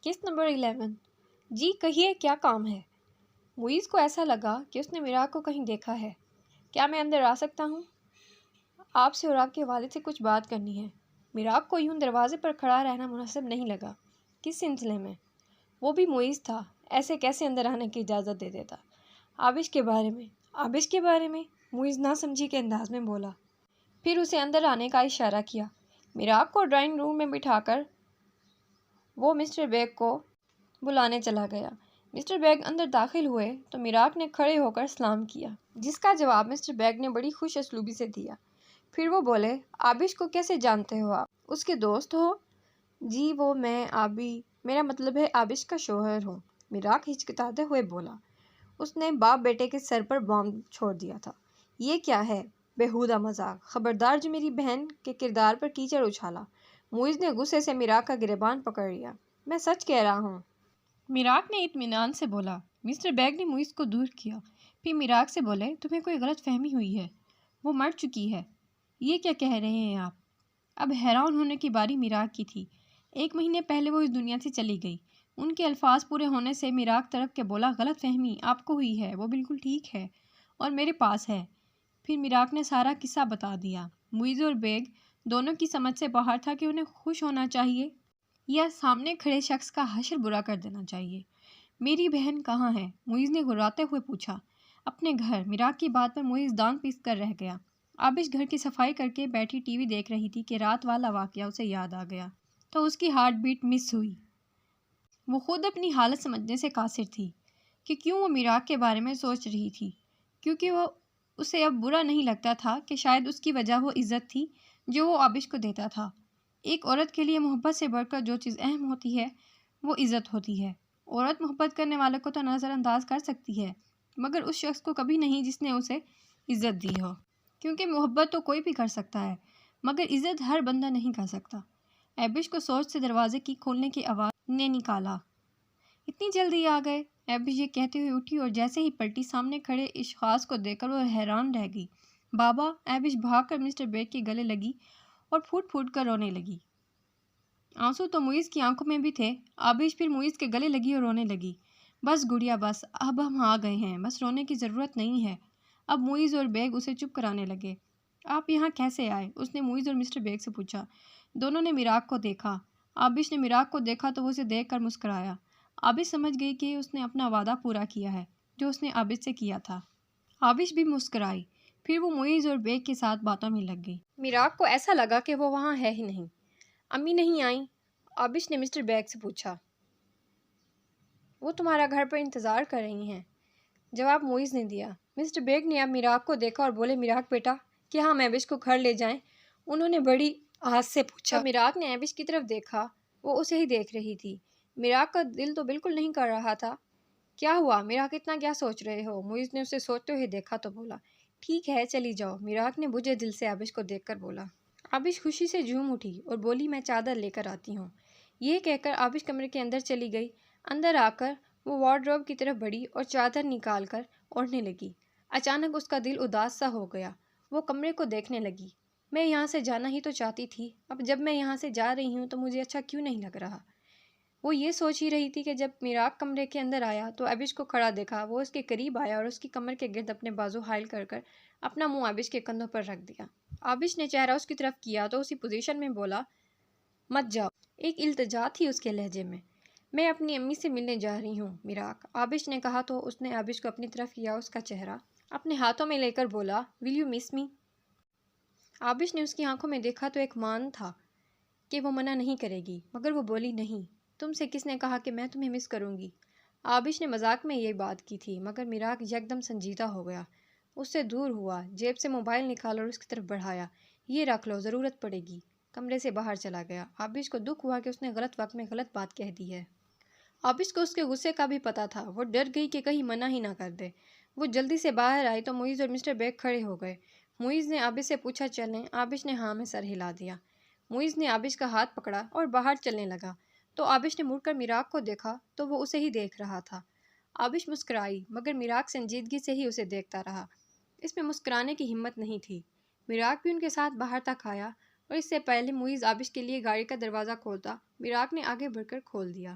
قسط نمبر 11۔ جی کہیے کیا کام ہے؟ معیز کو ایسا لگا کہ اس نے میراق کو کہیں دیکھا ہے۔ کیا میں اندر آ سکتا ہوں؟ آپ سے اور آپ کے والد سے کچھ بات کرنی ہے۔ میراق کو یوں دروازے پر کھڑا رہنا مناسب نہیں لگا۔ کس سلسلے میں؟ وہ بھی معیز تھا، ایسے کیسے اندر آنے کی اجازت دے دیتا؟ آبش کے بارے میں۔ آبش کے بارے میں؟ معیز نہ سمجھی کے انداز میں بولا، پھر اسے اندر آنے کا اشارہ کیا۔ میراق کو ڈرائنگ روم میں بٹھا کر وہ مسٹر بیگ کو بلانے چلا گیا۔ مسٹر بیگ اندر داخل ہوئے تو میراق نے کھڑے ہو کر سلام کیا، جس کا جواب مسٹر بیگ نے بڑی خوش اسلوبی سے دیا۔ پھر وہ بولے، آبش کو کیسے جانتے ہو آپ؟ اس کے دوست ہو؟ جی وہ میں میرا مطلب ہے آبش کا شوہر ہوں۔ میراق ہچکچاتے ہوئے بولا۔ اس نے باپ بیٹے کے سر پر بام چھوڑ دیا تھا۔ یہ کیا ہے؟ بیہودہ مذاق، خبردار جو میری بہن کے کردار پر کیچڑ اچھالا۔ معیز نے غصے سے میراق کا گریبان پکڑ لیا۔ میں سچ کہہ رہا ہوں۔ میراق نے اطمینان سے بولا۔ مسٹر بیگ نے معیز کو دور کیا، پھر میراق سے بولے، تمہیں کوئی غلط فہمی ہوئی ہے، وہ مر چکی ہے۔ یہ کیا کہہ رہے ہیں آپ؟ اب حیران ہونے کی باری میراق کی تھی۔ 1 مہینے پہلے وہ اس دنیا سے چلی گئی۔ ان کے الفاظ پورے ہونے سے میراق طرف کے بولا، غلط فہمی آپ کو ہوئی ہے، وہ بالکل ٹھیک ہے اور میرے پاس ہے۔ پھر میراق نے سارا قصہ بتا دیا۔ معیز اور بیگ دونوں کی سمجھ سے باہر تھا کہ انہیں خوش ہونا چاہیے یا سامنے کھڑے شخص کا حشر برا کر دینا چاہیے۔ میری بہن کہاں ہے؟ معیز نے گھراتے ہوئے پوچھا۔ اپنے گھر۔ میراق کی بات پر معیز دانت پیس کر رہ گیا۔ آبش گھر کی صفائی کر کے بیٹھی ٹی وی دیکھ رہی تھی کہ رات والا واقعہ اسے یاد آ گیا تو اس کی ہارٹ بیٹ مس ہوئی۔ وہ خود اپنی حالت سمجھنے سے قاصر تھی کہ کیوں وہ میراق کے بارے میں سوچ رہی تھی، کیونکہ وہ اسے اب برا نہیں لگتا تھا کہ شاید اس کی وجہ وہ عزت تھی جو وہ آبش کو دیتا تھا۔ ایک عورت کے لیے محبت سے بڑھ کر جو چیز اہم ہوتی ہے وہ عزت ہوتی ہے۔ عورت محبت کرنے والے کو تو نظر انداز کر سکتی ہے، مگر اس شخص کو کبھی نہیں جس نے اسے عزت دی ہو، کیونکہ محبت تو کوئی بھی کر سکتا ہے مگر عزت ہر بندہ نہیں کر سکتا۔ آبش کو سوچ سے دروازے کی کھولنے کی آواز نے نکالا۔ اتنی جلدی آ گئے؟ آبش یہ کہتے ہوئے اٹھی اور جیسے ہی پلٹی سامنے کھڑے اشخاص کو دیکھ کر وہ حیران رہ گئی۔ بابا! آبش بھاگ کر مسٹر بیگ کے گلے لگی اور پھوٹ پھوٹ کر رونے لگی۔ آنسو تو معیز کی آنکھوں میں بھی تھے۔ آبش پھر معیز کے گلے لگی اور رونے لگی۔ بس گڑیا بس، اب ہم آ گئے ہیں، بس رونے کی ضرورت نہیں ہے۔ اب معیز اور بیگ اسے چپ کرانے لگے۔ آپ یہاں کیسے آئے؟ اس نے معیز اور مسٹر بیگ سے پوچھا۔ دونوں نے میراق کو دیکھا۔ آبش نے میراق کو دیکھا تو وہ اسے دیکھ کر مسکرایا۔ آبش سمجھ گئی کہ اس نے اپنا وعدہ پورا کیا ہے جو اس نے آبش سے کیا تھا۔ آبش بھی مسکرائی، پھر وہ معیز اور بیگ کے ساتھ باتوں میں لگ گئی۔ میراق کو ایسا لگا کہ وہ وہاں ہے ہی نہیں۔ امی نہیں آئیں؟ آبش نے مسٹر بیگ سے پوچھا۔ وہ تمہارا گھر پر انتظار کر رہی ہیں، جواب معیز نے دیا۔ مسٹر بیگ نے اب میراق کو دیکھا اور بولے، میراق بیٹا، کیا ہم آبش کو گھر لے جائیں؟ انہوں نے بڑی آس سے پوچھا۔ میراق نے آبش کی طرف دیکھا، وہ اسے ہی دیکھ رہی تھی۔ میراق کا دل تو بالکل نہیں کر رہا تھا۔ کیا ہوا میراق، اتنا کیا سوچ رہے ہو؟ معیز نے اسے سوچتے ہوئے دیکھا تو بولا، ٹھیک ہے چلی جاؤ۔ میراق نے بجھے دل سے آبش کو دیکھ کر بولا۔ آبش خوشی سے جھوم اٹھی اور بولی، میں چادر لے کر آتی ہوں۔ یہ کہہ کر آبش کمرے کے اندر چلی گئی۔ اندر آ کر وہ وارڈروب کی طرف بڑھی اور چادر نکال کر اوڑھنے لگی۔ اچانک اس کا دل اداس سا ہو گیا۔ وہ کمرے کو دیکھنے لگی۔ میں یہاں سے جانا ہی تو چاہتی تھی، اب جب میں یہاں سے جا رہی ہوں تو مجھے اچھا کیوں نہیں لگ رہا۔ وہ یہ سوچ ہی رہی تھی کہ جب میراق کمرے کے اندر آیا تو آبش کو کھڑا دیکھا۔ وہ اس کے قریب آیا اور اس کی کمر کے گرد اپنے بازو حائل کر کر اپنا منہ آبش کے کندھوں پر رکھ دیا۔ آبش نے چہرہ اس کی طرف کیا تو اسی پوزیشن میں بولا، مت جاؤ۔ ایک التجا تھی اس کے لہجے میں۔ میں اپنی امی سے ملنے جا رہی ہوں میراق، آبش نے کہا تو اس نے آبش کو اپنی طرف کیا، اس کا چہرہ اپنے ہاتھوں میں لے کر بولا، ول یو مس می؟ آبش نے اس کی آنکھوں میں دیکھا تو ایک مان تھا کہ وہ منع نہیں کرے گی، مگر وہ بولی، نہیں، تم سے کس نے کہا کہ میں تمہیں مس کروں گی؟ آبش نے مذاق میں یہ بات کی تھی، مگر میراق یکدم سنجیدہ ہو گیا۔ اس سے دور ہوا، جیب سے موبائل نکالا اور اس کی طرف بڑھایا۔ یہ رکھ لو، ضرورت پڑے گی۔ کمرے سے باہر چلا گیا۔ آبش کو دکھ ہوا کہ اس نے غلط وقت میں غلط بات کہہ دی ہے۔ آبش کو اس کے غصے کا بھی پتہ تھا۔ وہ ڈر گئی کہ کہیں منع ہی نہ کر دے۔ وہ جلدی سے باہر آئی تو معیز اور مسٹر بیگ کھڑے ہو گئے۔ معیز نے آبش سے پوچھا، چلیں؟ آبش نے ہاں میں سر ہلا دیا۔ معیز نے آبش کا ہاتھ پکڑا اور باہر چلنے لگا تو آبش نے مڑ کر میراق کو دیکھا تو وہ اسے ہی دیکھ رہا تھا۔ آبش مسکرائی، مگر میراق سنجیدگی سے ہی اسے دیکھتا رہا۔ اس میں مسکرانے کی ہمت نہیں تھی۔ میراق بھی ان کے ساتھ باہر تک آیا اور اس سے پہلے معیز آبش کے لیے گاڑی کا دروازہ کھولتا، میراق نے آگے بڑھ کر کھول دیا۔